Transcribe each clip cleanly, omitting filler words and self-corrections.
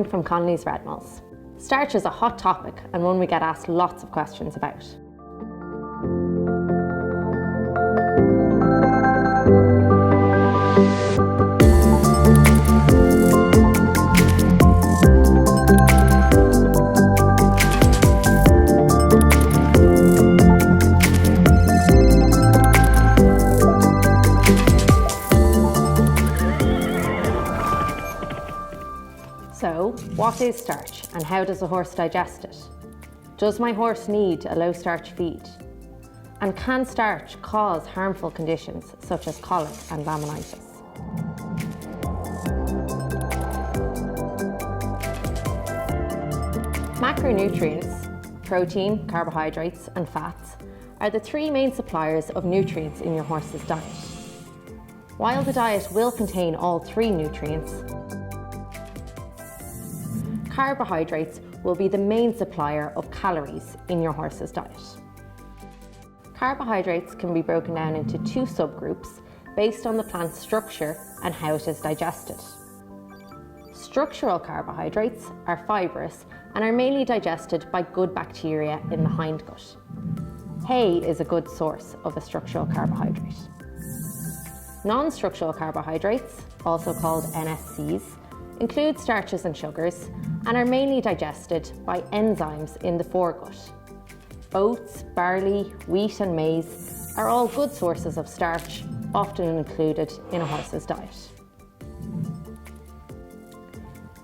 Caroline from Connolly's Red Mills. Starch is a hot topic and one we get asked lots of questions about. So, what is starch and how does a horse digest it? Does my horse need a low starch feed? And can starch cause harmful conditions such as colic and laminitis? Macronutrients, protein, carbohydrates and fats, are the three main suppliers of nutrients in your horse's diet. While the diet will contain all three nutrients, carbohydrates will be the main supplier of calories in your horse's diet. Carbohydrates can be broken down into two subgroups based on the plant's structure and how it is digested. Structural carbohydrates are fibrous and are mainly digested by good bacteria in the hindgut. Hay is a good source of a structural carbohydrate. Non-structural carbohydrates, also called NSCs, include starches and sugars and are mainly digested by enzymes in the foregut. Oats, barley, wheat and maize are all good sources of starch, often included in a horse's diet.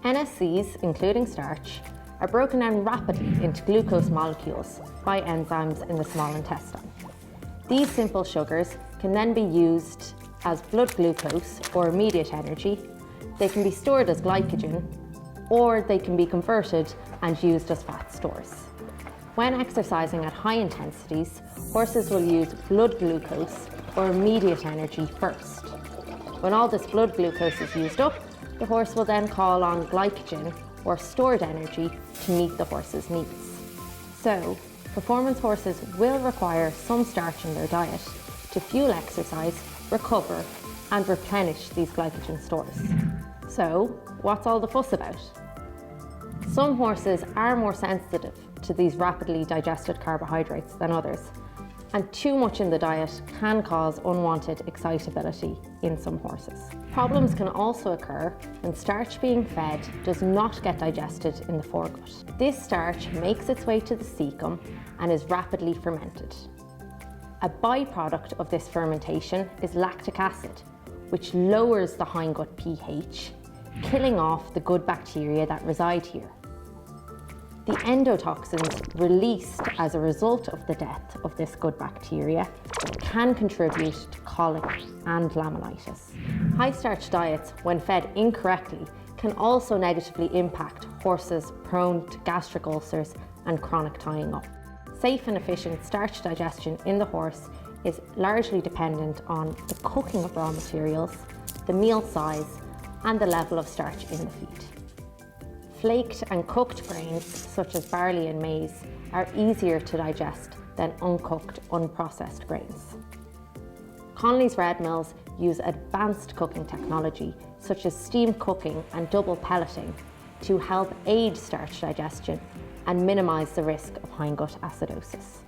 NSCs, including starch, are broken down rapidly into glucose molecules by enzymes in the small intestine. These simple sugars can then be used as blood glucose or immediate energy. They can be stored as glycogen, or they can be converted and used as fat stores. When exercising at high intensities, horses will use blood glucose or immediate energy first. When all this blood glucose is used up, the horse will then call on glycogen or stored energy to meet the horse's needs. So, performance horses will require some starch in their diet to fuel exercise, recover, and replenish these glycogen stores. So, what's all the fuss about? Some horses are more sensitive to these rapidly digested carbohydrates than others, and too much in the diet can cause unwanted excitability in some horses. Problems can also occur when starch being fed does not get digested in the foregut. This starch makes its way to the cecum and is rapidly fermented. A byproduct of this fermentation is lactic acid, which lowers the hindgut pH, killing off the good bacteria that reside here. The endotoxins released as a result of the death of this good bacteria can contribute to colic and laminitis. High starch diets, when fed incorrectly, can also negatively impact horses prone to gastric ulcers and chronic tying up. Safe and efficient starch digestion in the horse is largely dependent on the cooking of raw materials, the meal size, and the level of starch in the feed. Flaked and cooked grains, such as barley and maize, are easier to digest than uncooked, unprocessed grains. Connolly's Red Mills use advanced cooking technology, such as steam cooking and double pelleting, to help aid starch digestion and minimise the risk of hindgut acidosis.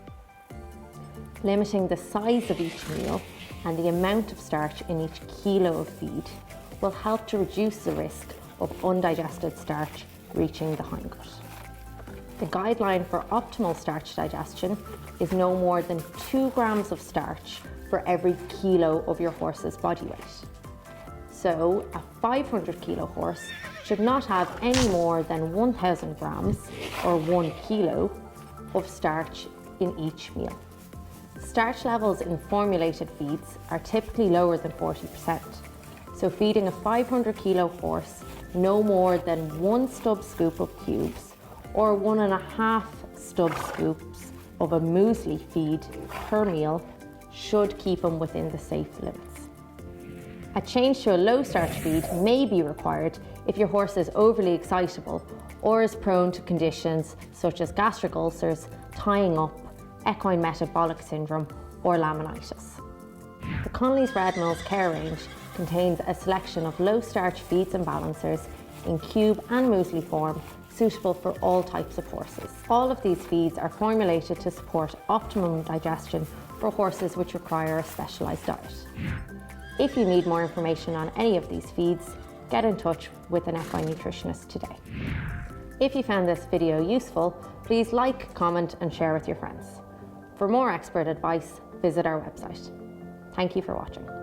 Limiting the size of each meal and the amount of starch in each kilo of feed will help to reduce the risk of undigested starch reaching the hindgut. The guideline for optimal starch digestion is no more than 2 grams of starch for every kilo of your horse's body weight. So a 500 kilo horse should not have any more than 1,000 grams or 1 kilo of starch in each meal. Starch levels in formulated feeds are typically lower than 40%. So feeding a 500 kilo horse no more than 1 stub scoop of cubes or 1.5 stub scoops of a muesli feed per meal should keep them within the safe limits. A change to a low starch feed may be required if your horse is overly excitable or is prone to conditions such as gastric ulcers, tying up, equine metabolic syndrome, or laminitis. The Connolly's Red Mills Care range contains a selection of low starch feeds and balancers in cube and muesli form, suitable for all types of horses. All of these feeds are formulated to support optimum digestion for horses which require a specialised diet. If you need more information on any of these feeds, get in touch with an equine nutritionist today. If you found this video useful, please like, comment and share with your friends. For more expert advice, visit our website. Thank you for watching.